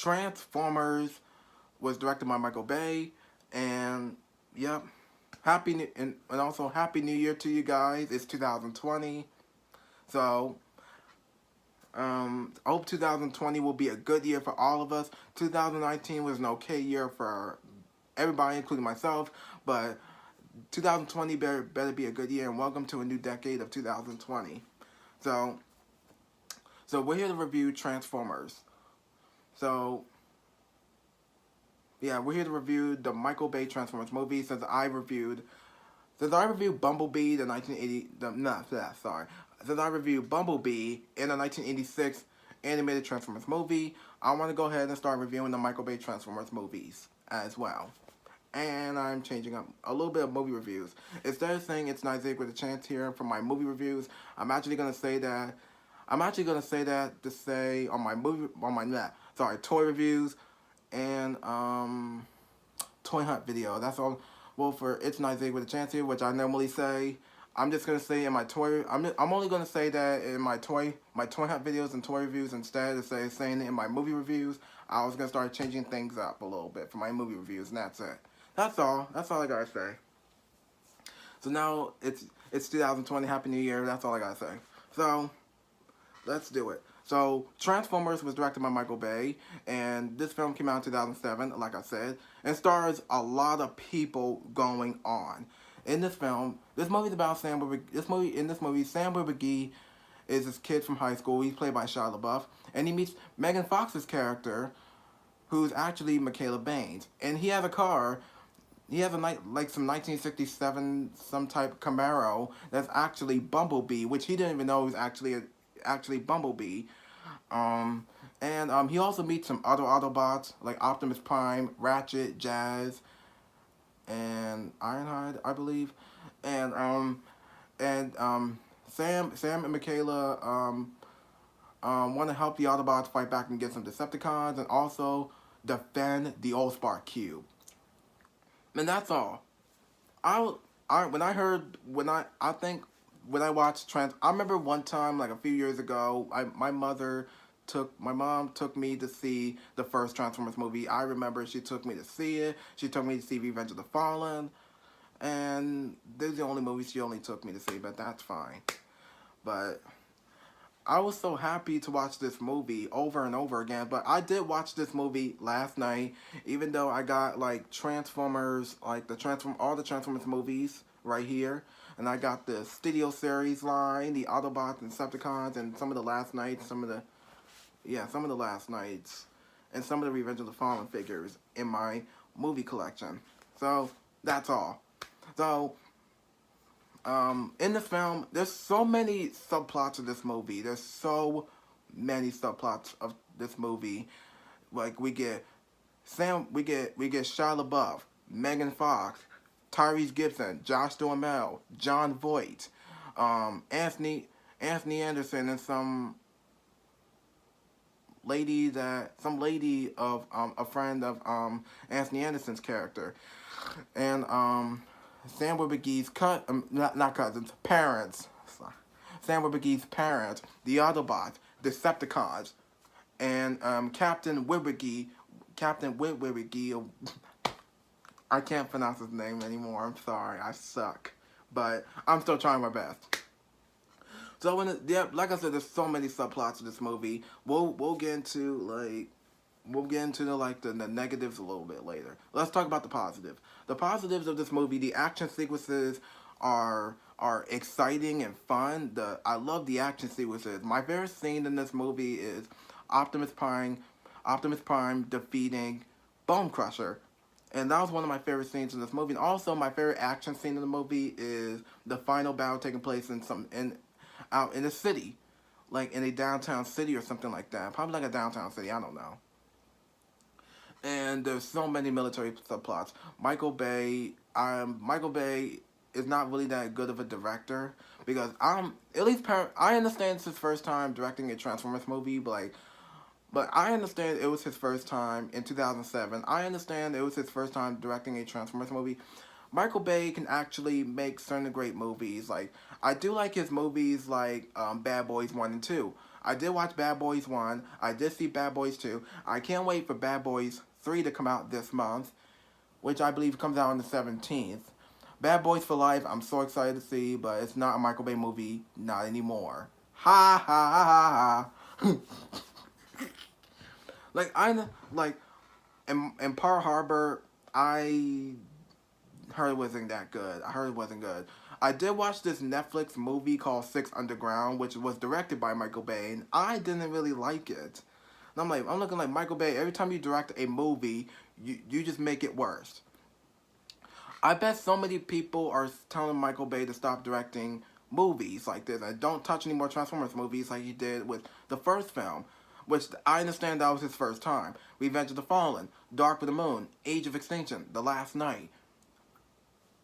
Transformers was directed by Michael Bay, and yep, and also Happy New Year to you guys. It's 2020, so I hope 2020 will be a good year for all of us. 2019 was an okay year for everybody, including myself, but 2020 better be a good year, and welcome to a new decade of 2020. So, so we're here to review Transformers. So, yeah, we're here to review the Michael Bay Transformers movie. Since I reviewed Bumblebee, the 1980, since I reviewed Bumblebee in the 1986 animated Transformers movie, I want to go ahead and start reviewing the Michael Bay Transformers movies as well. And I'm changing up a little bit of movie reviews. Instead of saying it's Isaac with a chance here for my movie reviews, I'm actually gonna say that to say on my toy reviews and toy hunt video. That's all. Well, for it's Isaac with a chance here, which I normally say, I'm just gonna say in my toy. I'm only gonna say that in my toy hunt videos and toy reviews instead of saying it in my movie reviews. I was gonna start changing things up a little bit for my movie reviews, and that's it. That's all. That's all I gotta say. So now it's 2020. Happy New Year. That's all I gotta say. So let's do it. So Transformers was directed by Michael Bay, and this film came out in 2007, like I said, and stars a lot of people going on. In this film, this movie's about Sam Witwicky. Sam Witwicky is this kid from high school. He's played by Shia LaBeouf, and he meets Megan Fox's character, who's actually Michaela Baines, and he has a car. He has some 1967 some type Camaro that's actually Bumblebee, which he didn't even know was actually Bumblebee. And he also meets some other Autobots like Optimus Prime, Ratchet, Jazz, and Ironhide, I believe. And Sam and Michaela want to help the Autobots fight back and get some Decepticons, and also defend the Allspark Cube. And that's all. I watched I remember one time, like a few years ago, my mom took me to see the first Transformers movie. I remember she took me to see it. She took me to see Revenge of the Fallen, and these are the only movies she only took me to see, but that's fine. But I was so happy to watch this movie over and over again, but I did watch this movie last night, even though I got like Transformers, like all the Transformers movies right here, and I got the Studio Series line, the Autobots and Decepticons, and some of the last nights, and some of the Revenge of the Fallen figures in my movie collection. So that's all. So in this film, there's so many subplots of this movie. There's so many subplots of this movie. Like we get Shia LaBeouf, Megan Fox, Tyrese Gibson, Josh Duhamel, Jon Voight, Anthony Anderson, and some lady of a friend of Anthony Anderson's character, and Sam Witwicky's parents. Sam Witwicky's parents, the Autobots, Decepticons, and Captain Witwicky. I can't pronounce his name anymore. I'm sorry. I suck, but I'm still trying my best. So like I said, there's so many subplots of this movie. We'll get into the negatives a little bit later. Let's talk about the positive. The positives of this movie: the action sequences are exciting and fun. I love the action sequences. My favorite scene in this movie is Optimus Prime defeating Bone Crusher. And that was one of my favorite scenes in this movie. And also, my favorite action scene in the movie is the final battle taking place out in a city, like in a downtown city or something like that. Probably like a downtown city. I don't know. And there's so many military subplots. Michael Bay is not really that good of a director, because I understand it's his first time directing a Transformers movie, but I understand it was his first time in 2007. I understand it was his first time directing a Transformers movie. Michael Bay can actually make certain great movies. Like, I do like his movies like Bad Boys 1 and 2. I did watch Bad Boys 1. I did see Bad Boys 2. I can't wait for Bad Boys 3 to come out this month, which I believe comes out on the 17th. Bad Boys for Life, I'm so excited to see, but it's not a Michael Bay movie, not anymore. Ha ha ha ha ha. like I like in Pearl Harbor, I heard it wasn't that good. I heard it wasn't good. I did watch this Netflix movie called Six Underground, which was directed by Michael Bay, and I didn't really like it. And I'm looking like Michael Bay. Every time you direct a movie, you just make it worse. I bet so many people are telling Michael Bay to stop directing movies like this and don't touch any more Transformers movies like he did with the first film, which I understand that was his first time. Revenge of the Fallen, Dark of the Moon, Age of Extinction, The Last Night.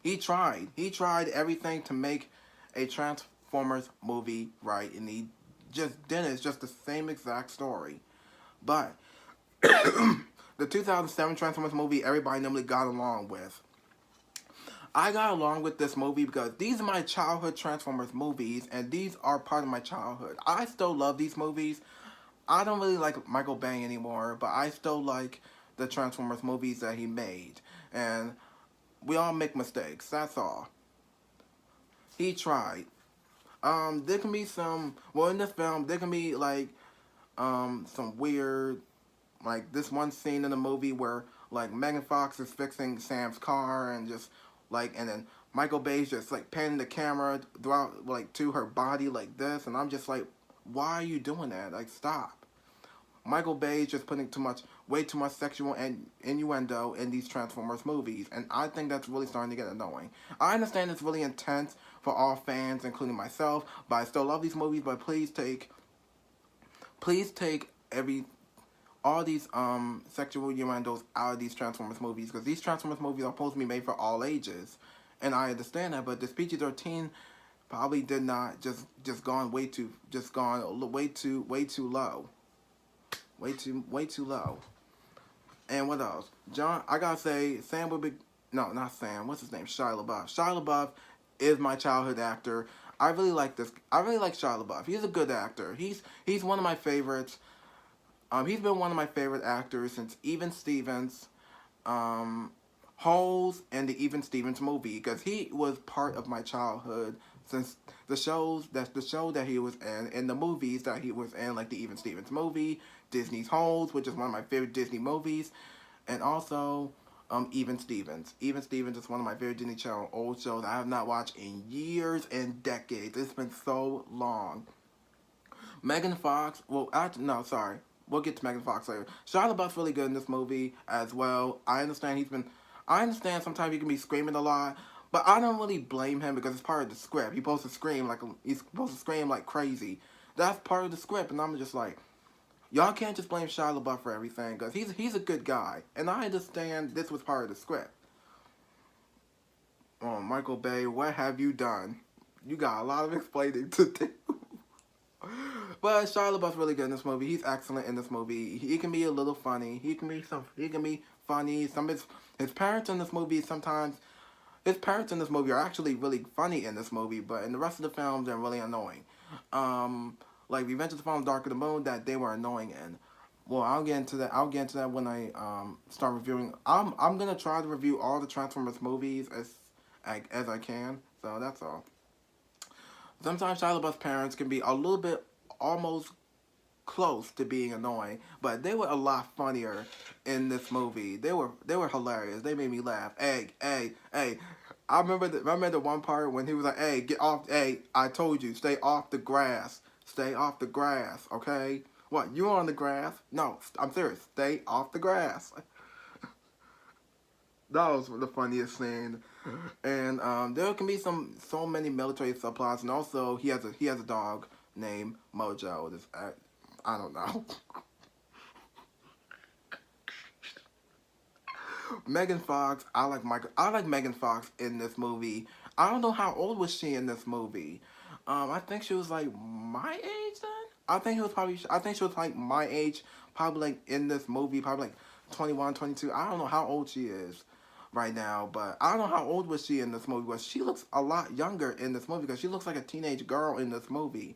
He tried. He tried everything to make a Transformers movie right, and he just didn't. It's just the same exact story. But the 2007 Transformers movie, everybody normally got along with. I got along with this movie because these are my childhood Transformers movies, and these are part of my childhood. I still love these movies. I don't really like Michael Bay anymore, but I still like the Transformers movies that he made. And we all make mistakes, that's all. He tried. There can be some, well, in this film, there can be, like, some weird, like, this one scene in the movie where, like, Megan Fox is fixing Sam's car and just, like, and then Michael Bay's just, like, panning the camera throughout, like, to her body like this, and I'm just like, why are you doing that? Like, stop. Michael Bay is just putting way too much sexual and innuendo in these Transformers movies, and I think that's really starting to get annoying. I understand it's really intense for all fans, including myself, but I still love these movies. But please take all these sexual innuendos out of these Transformers movies, because these Transformers movies are supposed to be made for all ages, and I understand that. But this PG-13 probably did not gone way too low. Way too low. And what else? I gotta say, Sam would be... No, not Sam. What's his name? Shia LaBeouf. Shia LaBeouf is my childhood actor. I really like Shia LaBeouf. He's a good actor. He's one of my favorites. He's been one of my favorite actors since Even Stevens, Holes, and the Even Stevens movie, because he was part of my childhood since the show that he was in, and the movies that he was in, like the Even Stevens movie, Disney's Holes, which is one of my favorite Disney movies, and also Even Stevens. Even Stevens is one of my favorite Disney Channel old shows I have not watched in years and decades. It's been so long. Megan Fox, we'll get to Megan Fox later. Shia LaBeouf's really good in this movie as well. I understand sometimes he can be screaming a lot, but I don't really blame him because it's part of the script. He's supposed to scream like crazy. That's part of the script, and I'm just like, y'all can't just blame Shia LaBeouf for everything, because he's a good guy, and I understand this was part of the script. Oh, Michael Bay, what have you done? You got a lot of explaining to do. But Shia LaBeouf's really good in this movie. He's excellent in this movie. He can be a little funny. He can be funny. Some of his parents in this movie his parents in this movie are actually really funny in this movie, but in the rest of the films they're really annoying. Like Revenge of the Fallen, Dark of the Moon, that they were annoying in. Well, I'll get into that when I start reviewing. I'm gonna try to review all the Transformers movies as I can. So that's all. Sometimes Shia LaBeouf's parents can be a little bit almost close to being annoying, but they were a lot funnier in this movie. They were hilarious. They made me laugh. Hey. I remember the one part when he was like, "Hey, get off! Hey, I told you, stay off the grass. Stay off the grass, okay? What? You on the grass? No, I'm serious. Stay off the grass." That was the funniest scene. And there can be so many military subplots, and also he has a dog named Mojo. I don't know. Megan Fox, I like Megan Fox in this movie. I don't know how old was she in this movie. I think she was like my age then. I think she was like my age, probably like in this movie, probably like 21, 22. I don't know how old she is right now, but I don't know how old was she in this movie, but she looks a lot younger in this movie because she looks like a teenage girl in this movie.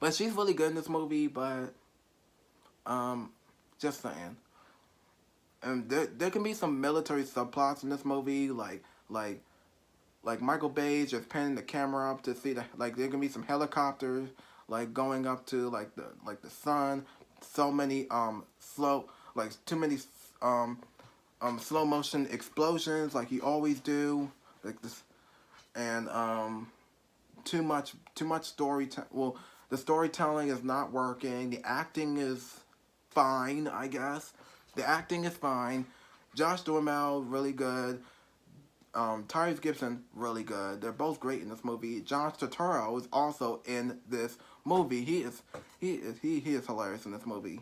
But she's really good in this movie. But um, just saying. And there can be some military subplots in this movie, like like Michael Bay just panning the camera up to see the like there can be some helicopters like going up to like the sun. So many slow like too many um slow motion explosions like you always do like this and too much story. Well, the storytelling is not working. The acting is fine, I guess. The acting is fine. Josh Duhamel really good. Tyrese Gibson really good. They're both great in this movie. John Turturro is also in this movie. He is hilarious in this movie.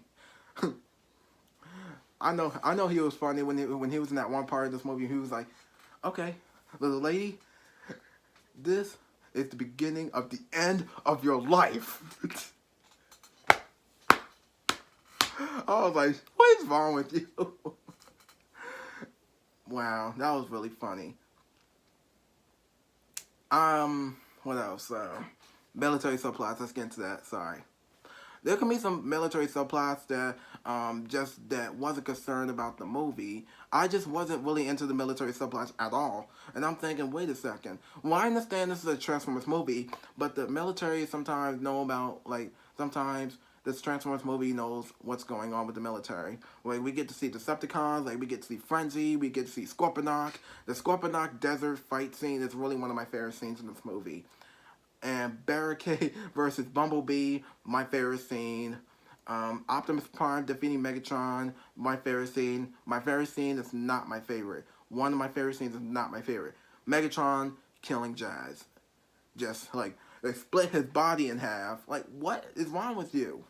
I know he was funny when he was in that one part of this movie. He was like, "Okay, little lady, this is the beginning of the end of your life." I was like, "What is wrong with you?" Wow, that was really funny. What else? Military subplots. Let's get into that. Sorry. There can be some military subplots that just that wasn't concerned about the movie. I just wasn't really into the military subplots at all. And I'm thinking, wait a second. Well, I understand this is a Transformers movie, but the military sometimes know about sometimes this Transformers movie knows what's going on with the military. Like we get to see Decepticons, like we get to see Frenzy, we get to see Scorponok. The Scorponok desert fight scene is really one of my favorite scenes in this movie. And Barricade versus Bumblebee, my favorite scene. Optimus Prime defeating Megatron, my favorite scene. My favorite scene is not my favorite. One of my favorite scenes is not my favorite. Megatron killing Jazz. Just like they split his body in half. Like, what is wrong with you?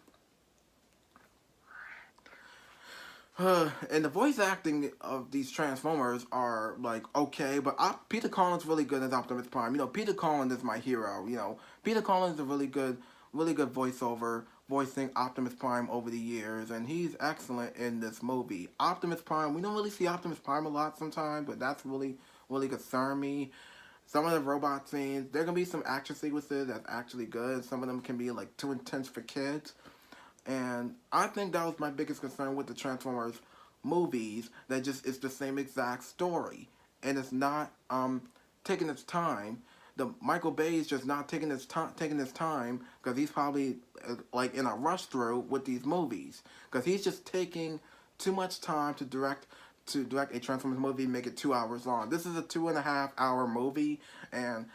And the voice acting of these Transformers are like okay, but Peter Collins really good as Optimus Prime. You know, Peter Collins is my hero. You know, Peter Collins is a really good voiceover voicing Optimus Prime over the years, and he's excellent in this movie. Optimus Prime, we don't really see Optimus Prime a lot sometimes, but that's really concerned me. Some of the robot scenes, there can be some action sequences that's actually good. Some of them can be like too intense for kids. And I think that was my biggest concern with the Transformers movies. That just it's the same exact story, and it's not taking its time. The Michael Bay is just not taking his time because he's probably like in a rush through with these movies because he's just taking too much time to direct a Transformers movie and make it 2 hours long. This is a 2.5 hour movie, and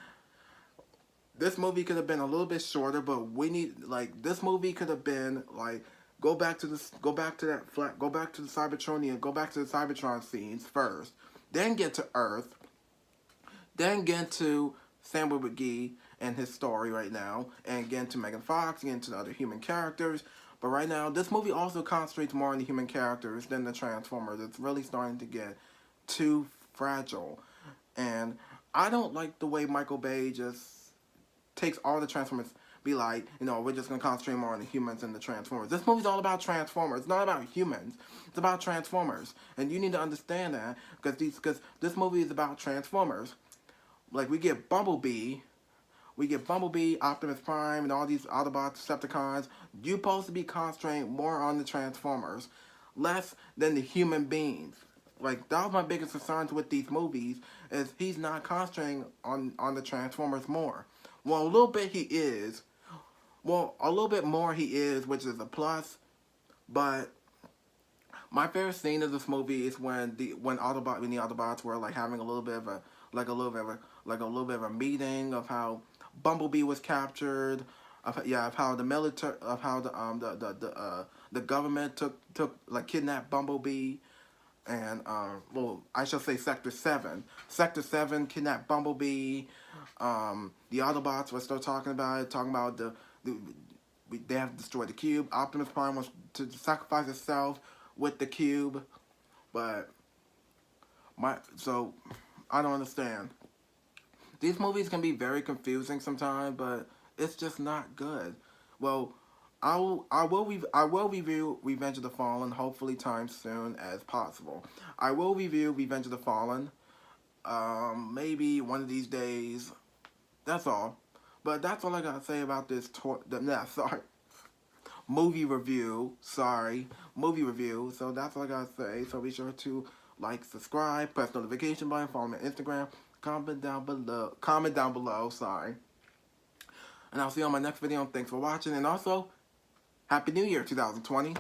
this movie could have been a little bit shorter, but we need like this movie could have been like go back to the Cybertronian, go back to the Cybertron scenes first, then get to Earth, then get to Samuel McGee and his story right now, and get into Megan Fox, get into the other human characters. But right now, this movie also concentrates more on the human characters than the Transformers. It's really starting to get too fragile, and I don't like the way Michael Bay just takes all the Transformers, be like, we're just gonna concentrate more on the humans and the Transformers. This movie's all about Transformers. It's not about humans. It's about Transformers, and you need to understand that because this movie is about Transformers. Like we get Bumblebee, Optimus Prime, and all these Autobots, Decepticons. You're supposed to be concentrating more on the Transformers, less than the human beings. Like that was my biggest concerns with these movies is he's not concentrating on the Transformers more. Well, a little bit he is. Well, a little bit more he is, which is a plus. But my favorite scene of this movie is when the Autobots were like having a little bit of a meeting of how Bumblebee was captured, of how the military, of how the government kidnapped Bumblebee, and I shall say Sector 7. Sector 7 kidnapped Bumblebee. The Autobots were still talking about they have to destroy the cube. Optimus Prime wants to sacrifice himself with the cube, but I don't understand. These movies can be very confusing sometimes, but it's just not good. Well, I will review Revenge of the Fallen hopefully time soon as possible. I will review Revenge of the Fallen maybe one of these days. That's all. But that's all I gotta say about this movie review. Movie review. So that's all I gotta say. So be sure to like, subscribe, press notification button, follow me on Instagram, comment down below. And I'll see you on my next video. Thanks for watching, and also, Happy New Year 2020.